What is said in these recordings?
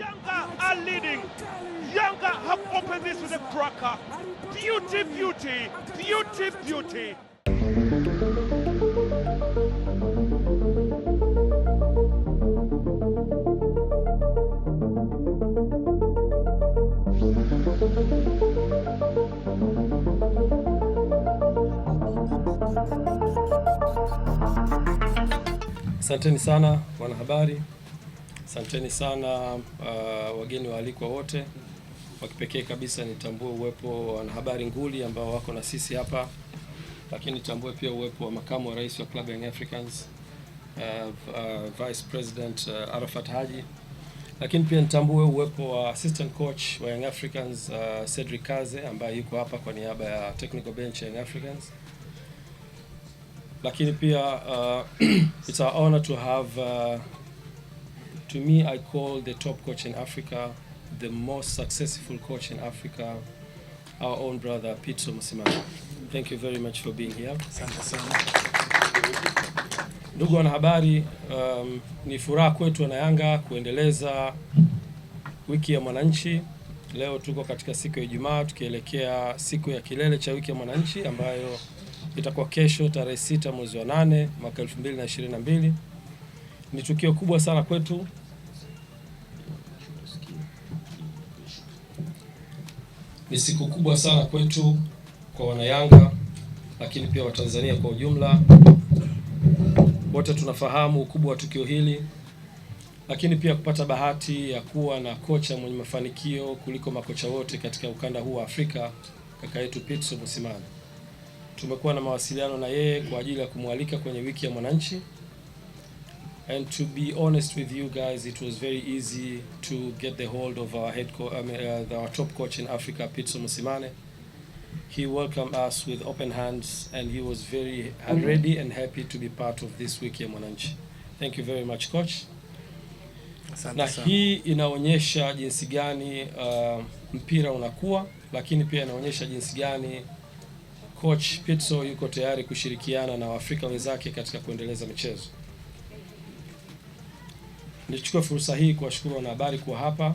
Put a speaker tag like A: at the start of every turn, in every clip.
A: Yanga are leading. Yanga have opened this with a cracker. Beauty, beauty, beauty, beauty.
B: Asanteni sana wanahabari, asanteni sana wageni waalikwa wote. Kwa kipekee kabisa nitambue uwepo wa wanahabari nguli ambao wako na sisi hapa, lakini nitambue pia uwepo wa makamu wa rais wa klabu ya Young Africans, Vice President Arafat Haji, lakini pia nitambue uwepo wa assistant coach wa Young Africans Cedric Kaze ambaye yuko hapa kwa niaba ya technical bench ya Young Africans. Lakini pia it's our honor to have to me I call the top coach in Africa, the most successful coach in Africa, our own brother Pitso Mosimane. Thank you very much for being here.
C: Asante sana.
B: Ndugu wanahabari, ni furaha kwetu na Yanga kuendeleza wiki ya mwananchi. Leo tuko katika siku ya Ijumaa tukielekea siku ya kilele cha wiki ya mwananchi ambayo itakuwa kesho tarehe 6 mwezi wa 8 mwaka 2022. Ni tukio kubwa sana kwetu. Ni siku kubwa sana kwetu kwa wanayanga, lakini pia Watanzania kwa ujumla. Wote tunafahamu ukubwa wa tukio hili, lakini pia kupata bahati ya kuwa na kocha mwenye mafanikio kuliko makocha wote katika ukanda huu wa Afrika, kaka yetu Pitso Mosimane. Tumekuwa na mawasiliano na yeye kwa ajili ya kumwalika kwenye wiki ya mwananchi. And to be honest with you guys, it was very easy to get the hold of our our top coach in Africa, Pitso Mosimane. He welcomed us with open hands and he was very ready and happy to be part of this wiki ya mwananchi. Thank you very much coach. Na hii inaonyesha jinsi gani mpira unakuwa, lakini pia inaonyesha jinsi gani Coach Pitso yuko tayari kushirikiana na Waafrika wenzake katika kuendeleza michezo. Nichukue fursa hii kuwashukuru wanahabari kwa hapa.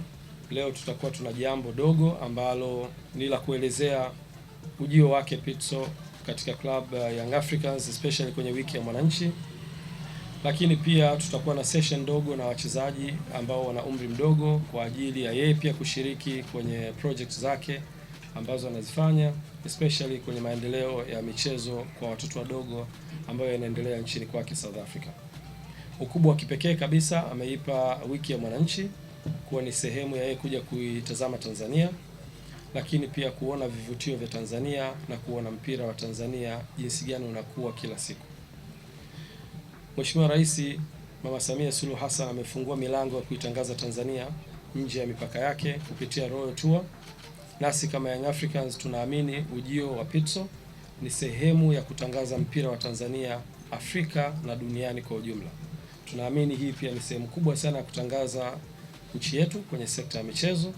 B: Leo tutakuwa tuna jambo dogo ambalo ni la kuelezea ujio wake Pitso katika club Young Africans, especially kwenye wiki ya mwananchi. Lakini pia tutakuwa na session ndogo na wachezaji ambao wana umri mdogo kwa ajili ya yeye pia kushiriki kwenye projects zake ambazo anazifanya, especially kwenye maendeleo ya michezo kwa watoto wadogo ambayo yanaendelea nchini kwake South Africa. Ukubwa wa kipekee kabisa ameipa wiki ya mwananchi kuwa ni sehemu ya yeye kuja kuitazama Tanzania, lakini pia kuona vivutio vya Tanzania na kuona mpira wa Tanzania jinsi gani unakuwa kila siku. Mheshimiwa Rais Mama Samia Suluhu Hassan amefungua milango ya kuitangaza Tanzania nje ya mipaka yake kupitia Royal Tour. Nasi kama Young Africans tunaamini ujio wa Pitso ni sehemu ya kutangaza mpira wa Tanzania Afrika na duniani kwa ujumla. Tunaamini hii pia ni sehemu kubwa sana ya kutangaza nchi yetu kwenye sekta ya michezo,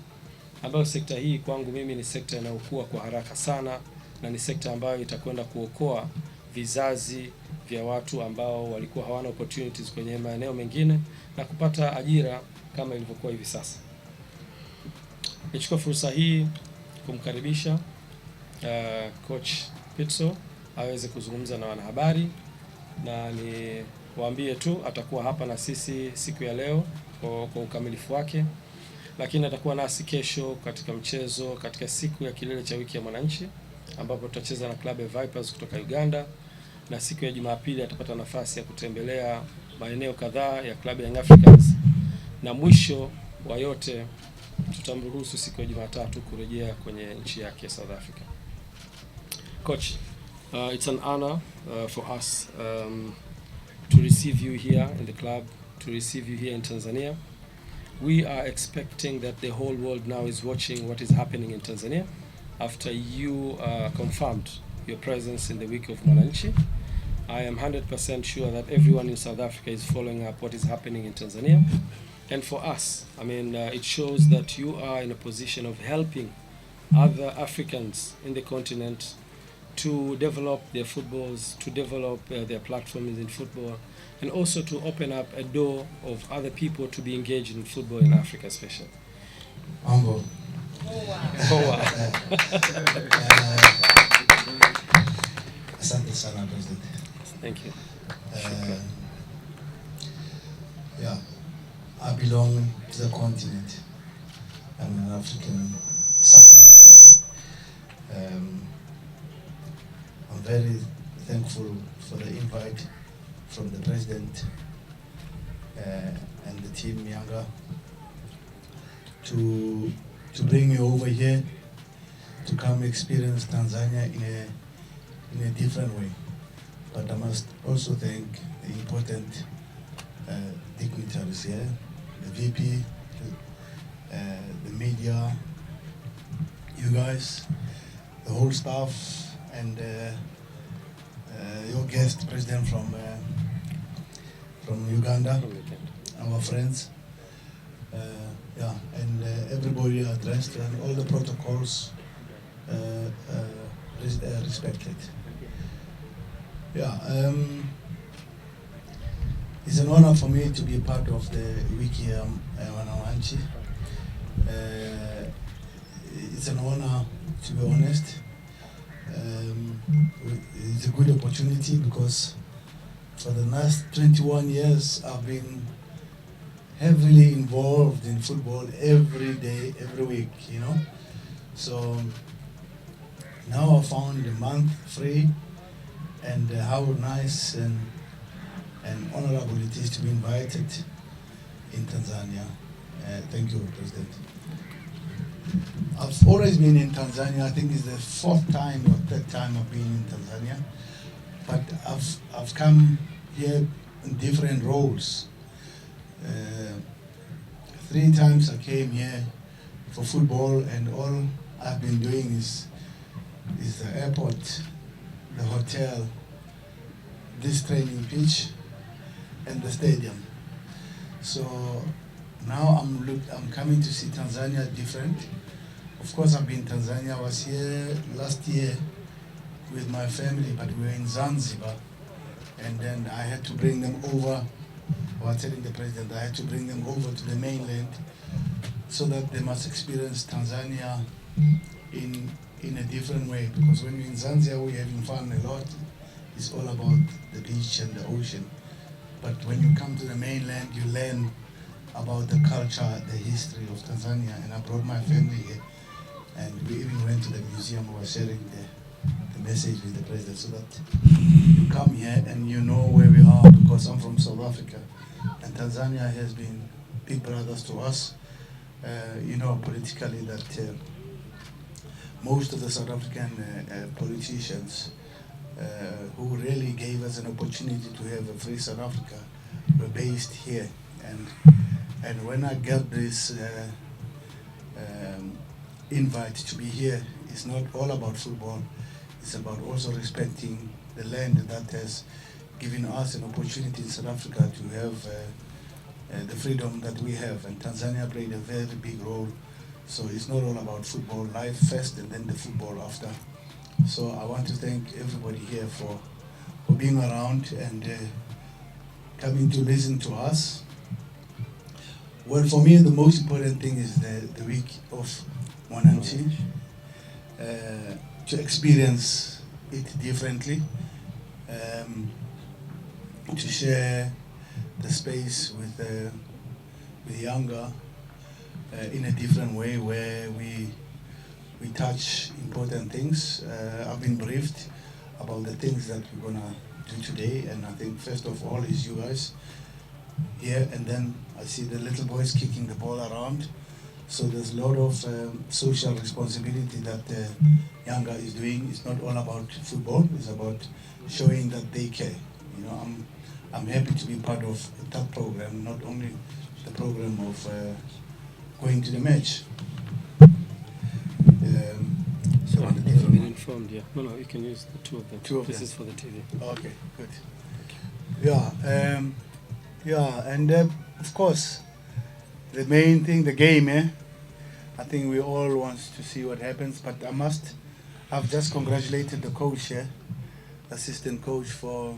B: ambayo sekta hii kwangu mimi ni sekta inayokuwa kwa haraka sana na ni sekta ambayo itakwenda kuokoa vizazi vya watu ambao walikuwa hawana opportunities kwenye maeneo mengine na kupata ajira kama ilivyokuwa hivi sasa. Nichukue fursa hii kumkaribisha coach Pitso aweze kuzungumza na wanahabari, na ni waambie tu atakuwa hapa na sisi siku ya leo kwa ukamilifu wake, lakini atakuwa nasi kesho katika mchezo katika siku ya kilele cha wiki ya mwananchi ambapo tutacheza na klabu ya Vipers kutoka Uganda, na siku ya Jumapili atapata nafasi ya kutembelea maeneo kadhaa ya klabu ya Young Africans, na mwisho wa yote tutamruhusu siku ya Jumatatu kurejea kwenye nchi yake South Africa. Coach, it's an honor for us to receive you here in the club, to receive you here in Tanzania. We are expecting that the whole world now is watching what is happening in Tanzania after you confirmed your presence in the week of Mwananchi. I am 100% sure that everyone in South Africa is following up what is happening in Tanzania. And for us, I mean, it shows that you are in a position of helping other Africans in the continent to develop their footballs, to develop their platforms in football, and also to open up a door of other people to be engaged in football in Africa especially.
C: Ambo. Asante sana, President.
B: Thank you.
C: Yeah, I belong to the continent. I'm an African son. I'm very thankful for the invite from the President and the team Yanga to bring you over here to come experience Tanzania in a different way. But I must also thank the important dignitaries here, the VP, the media, you guys, the whole staff, and your guest, President from Uganda, our friends. Yeah, and everybody addressed and all the protocols respected. Yeah, it's an honor for me to be a part of the Wiki Ya Wananchi. It's an honor, to be honest. It's a good opportunity because for the last 21 years I've been heavily involved in football every day, every week, you know. So now I found a month free, and how nice and honorable it is to be invited in Tanzania. Thank you, President. I've always been in Tanzania. I think it's the fourth time or third time I've been in Tanzania, but I've come here in different roles. 3 times I came here for football, and all I've been doing is the airport, the hotel, this training pitch, and the stadium. So now I'm coming to see Tanzania different. Of course, I've been in Tanzania. I was here last year with my family, but we were in Zanzibar, and then I had to bring them over. I was telling the President I had to bring them over to the mainland so that they must experience Tanzania in a different way. Because when we're in Zanzibar, we're having fun a lot. It's all about the beach and the ocean. But when you come to the mainland, you learn about the culture, the history of Tanzania. And I brought my family here, and we even went to the museum. We were sharing the message with the President, so that you come here and you know where we are, because I'm from South Africa, and Tanzania has been big brothers to us. You know, politically, that most of the South African politicians who really gave us an opportunity to have a free South Africa were based here. And when I got this invite to be here, it's not all about football. It's about also respecting the land that has given us an opportunity in South Africa to have the freedom that we have. And Tanzania played a very big role. So it's not all about football, life first and then the football after. So I want to thank everybody here for being around and coming to listen to us. Well, for me, the most important thing is the week of Wananchi. To experience it differently, to share the space with Yanga in a different way, where we touch important things. I've been briefed about the things that we're gonna do today, and I think first of all is you guys here, and then I see the little boys kicking the ball around. So there's a lot of social responsibility that Yanga is doing. It's not all about football. It's about showing that they care. You know, I'm happy to be part of that program, not only the program of going to the match.
B: So I've been informed. Yeah. No, you can use the two of them. This is for the TV.
C: Okay, good. Yeah, yeah, and of course, the main thing, the game, I think we all want to see what happens, but I must I've just congratulated the coach here, assistant coach, for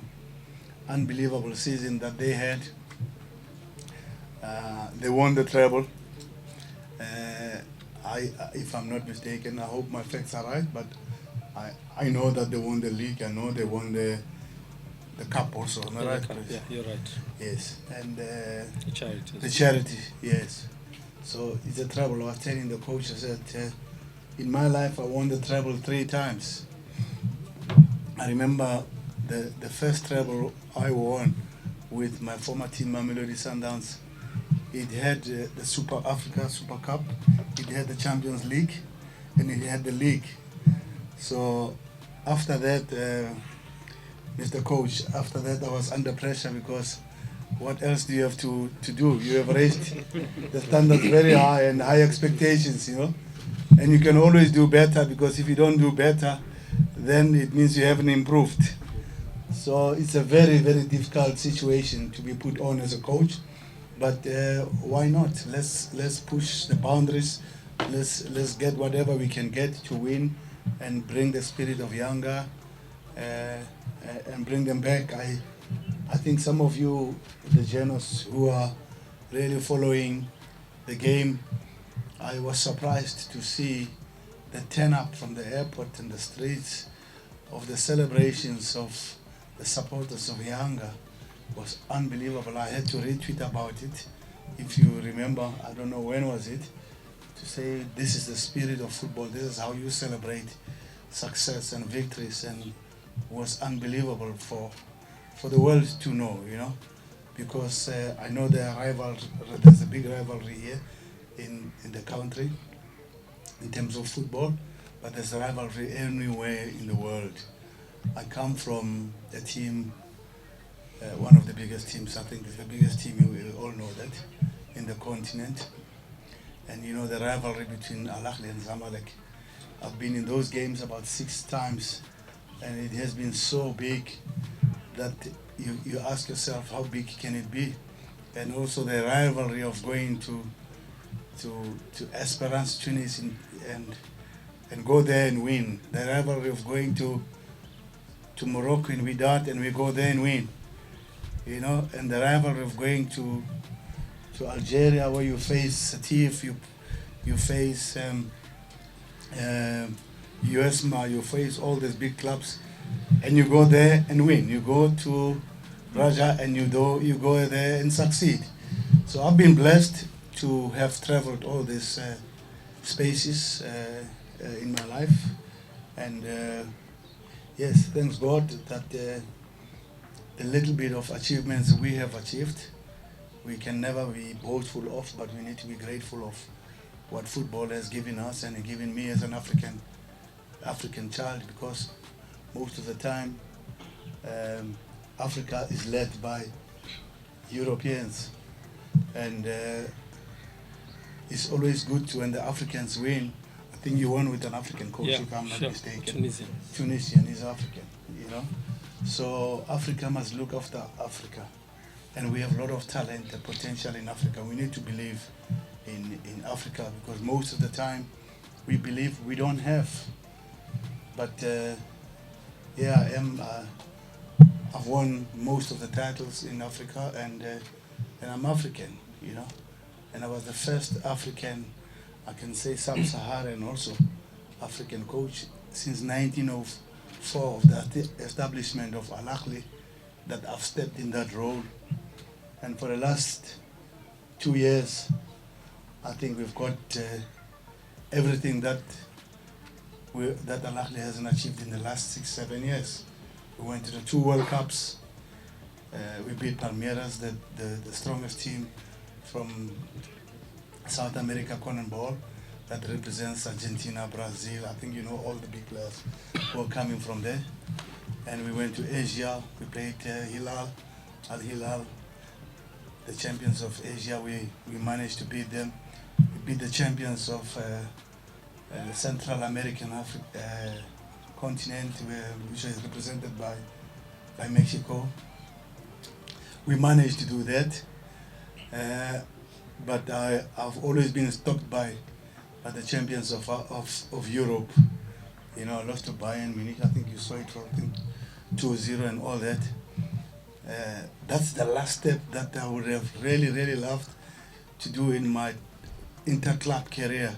C: unbelievable season that they had. They won the treble. If I'm not mistaken, I hope my facts are right, but I know that they won the league. I know they won the cup also. Am I right?
B: Yeah, you're right.
C: Yes, and
B: The charity.
C: the charity, yes. So it's a treble. I was telling the coach, I said, in my life I won the treble 3 times. I remember the first treble I won with my former team, Mamelodi Sundowns. It had the Super Africa Super Cup, it had the Champions League, and it had the league. So after that, Mr. Coach, after that I was under pressure because what else do you have to do? You have raised the standards very high and high expectations, you know. And you can always do better, because if you don't do better, then it means you haven't improved. So it's a very, very difficult situation to be put on as a coach. But why not? Let's push the boundaries. Let's get whatever we can get to win and bring the spirit of Yanga and bring them back. I think some of you, the journalists who are really following the game, I was surprised to see the turn up from the airport and the streets of the celebrations of the supporters of Yanga was unbelievable. I had to retweet about it. If you remember, I don't know when was it, to say this is the spirit of football. This is how you celebrate success and victories, and it was unbelievable for the world to know, you know, because I know there's a big rivalry here in the country in terms of football, but there's a rivalry anywhere in the world. I come from a team, one of the biggest teams, I think it's the biggest team, you all know that, in the continent. And you know the rivalry between Al Ahly and Zamalek. I've been in those games about 6 times, and it has been so big that you ask yourself, how big can it be? And also the rivalry of going to Esperance, Tunis, and go there and win. The rivalry of going to Morocco in Wydad and we go there and win. You know, and the rivalry of going to Algeria, where you face Satif, you face USMA, you face all these big clubs, and you go there and win. You go to Raja and you go there and succeed. So I've been blessed to have traveled all these spaces in my life, and yes, thanks God that the little bit of achievements we have achieved, we can never be boastful of, but we need to be grateful of what football has given us and given me as an African child, because most of the time Africa is led by Europeans, and it's always good when the Africans win. I think you won with an African coach, if I'm not mistaken. Tunisian is African, you know. So Africa must look after Africa, and we have a lot of talent and potential in Africa. We need to believe in Africa, because most of the time we believe we don't have. But yeah, I've won most of the titles in Africa, and I'm African, you know. And I was the first African, I can say sub-Saharan also, African coach since 1904 of the establishment of Al Ahly, that I've stepped in that role. And for the last 2 years, I think we've got everything that Al Ahly hasn't achieved in the last 6-7 years. We went to the 2 World Cups. We beat Palmeiras, the strongest team from South America, Ball, that represents Argentina, Brazil. I think you know all the big players who are coming from there. And we went to Asia. We played Al Hilal, the champions of Asia. We managed to beat them. We beat the champions of Central American continent, which is represented by Mexico. We managed to do that. But I've always been stopped by the champions of Europe, lost to Bayern Munich. I think you saw it, I think 2-0 and all that. That's the last step that I would have really, really loved to do in my inter-club career.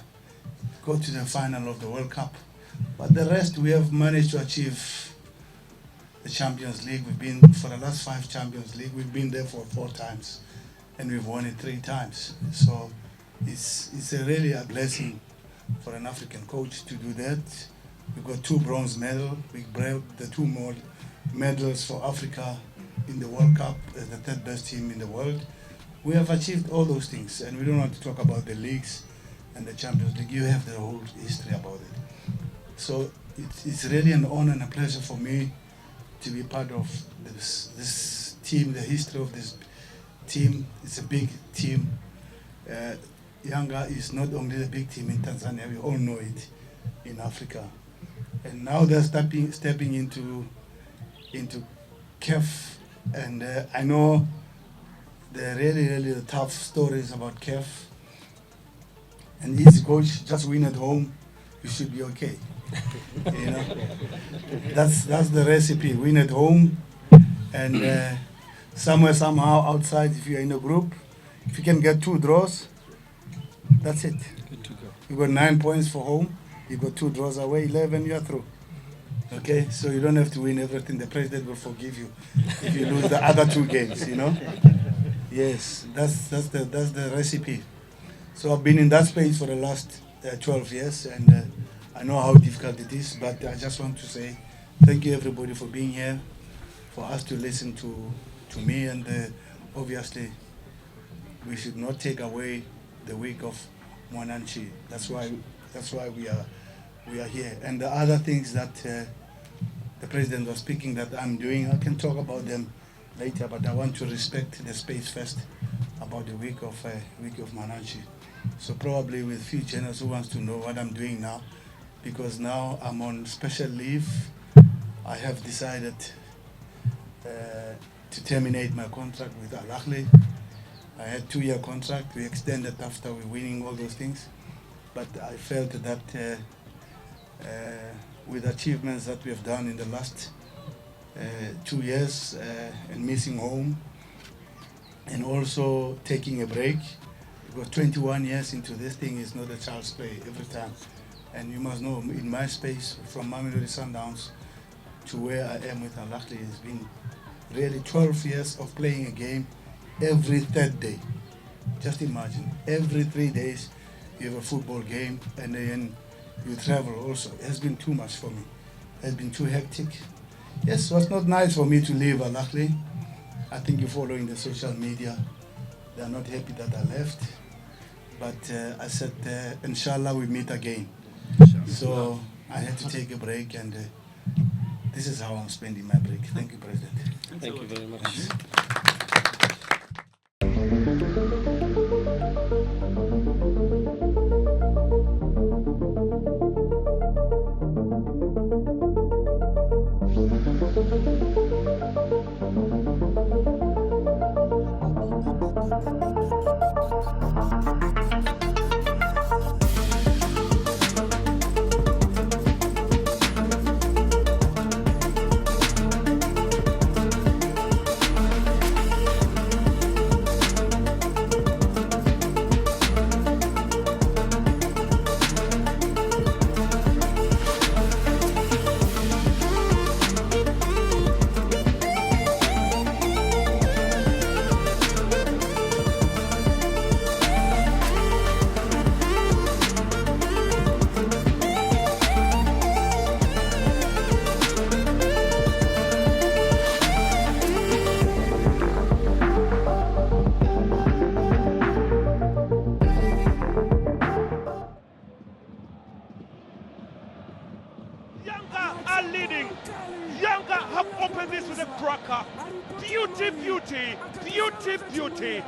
C: Go to the final of the World Cup. But the rest we have managed to achieve. The Champions League, we've been, for the last 5 Champions League, we've been there for 4 times. And we've won it 3 times. So it's really a blessing for an African coach to do that. We've got 2 bronze medals. We brought the 2 more medals for Africa in the World Cup as the 3rd best team in the world. We have achieved all those things, and we don't want to talk about the leagues and the Champions League. You have the whole history about it. So it's really an honor and a pleasure for me to be part of this team, the history of this team. It's a big team. Yanga is not only the big team in Tanzania, we all know it, in Africa. And now they're stepping into CAF, and I know they're really tough stories about CAF. And easy coach, just win at home, you should be okay. That's the recipe. Win at home, and somewhere, somehow, outside, if you're in a group, if you can get 2 draws, that's it.
B: Good to go.
C: You got 9 points for home. You got 2 draws away, 11. You are through. Okay, so you don't have to win everything. The president will forgive you if you lose the other 2 games. Yes, that's the recipe. So I've been in that space for the last 12 years, and I know how difficult it is, but I just want to say thank you everybody for being here, for us to listen to me, and obviously we should not take away the week of Wananchi. That's why we are here. And the other things that the president was speaking that I'm doing, I can talk about them later, but I want to respect the space first about the week of Wananchi. So probably with few channels who wants to know what I'm doing now, because now I'm on special leave. I have decided to terminate my contract with Al Ahly. I had 2-year contract. We extended after we winning all those things. But I felt that with achievements that we have done in the last 2 years and missing home, and also taking a break, because 21 years into this thing is not a child's play every time. And you must know, in my space, from Mamelodi Sundowns to where I am with Al Ahly, it's been really 12 years of playing a game every 3rd day. Just imagine, every 3 days you have a football game, and then you travel also. It has been too much for me. It has been too hectic. Yes, it was not nice for me to leave Al Ahly. I think you're following the social media. They are not happy that I left. But I said, inshallah, we meet again. So I had to take a break, and this is how I'm spending my break. Thank you, President.
B: Thank you very much.
A: Yanga are leading. Yanga have opened this with a cracker. Beauty, beauty, beauty, beauty.